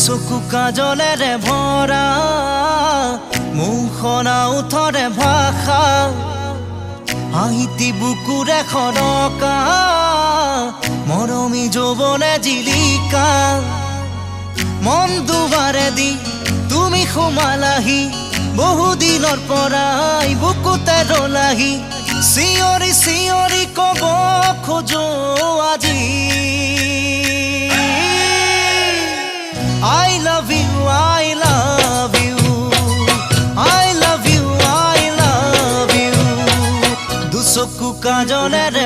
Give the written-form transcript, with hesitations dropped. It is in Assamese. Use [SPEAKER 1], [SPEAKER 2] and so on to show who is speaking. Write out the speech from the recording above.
[SPEAKER 1] চকু কাজলেৰে ভৰা মুখনা উঠৰে ভাষা আহিতি বুকুৰে খৰকা মৰমী যৌৱনে জিলিকা মন দুবাৰে দি তুমি সোমালাহি বহুদিনৰ পৰাই বুকুতে ৰলাহি চিঞৰি চিঞৰি কব খোজো আজি I love you, I love you, I love you, I love you. দুচকু কাজলেৰে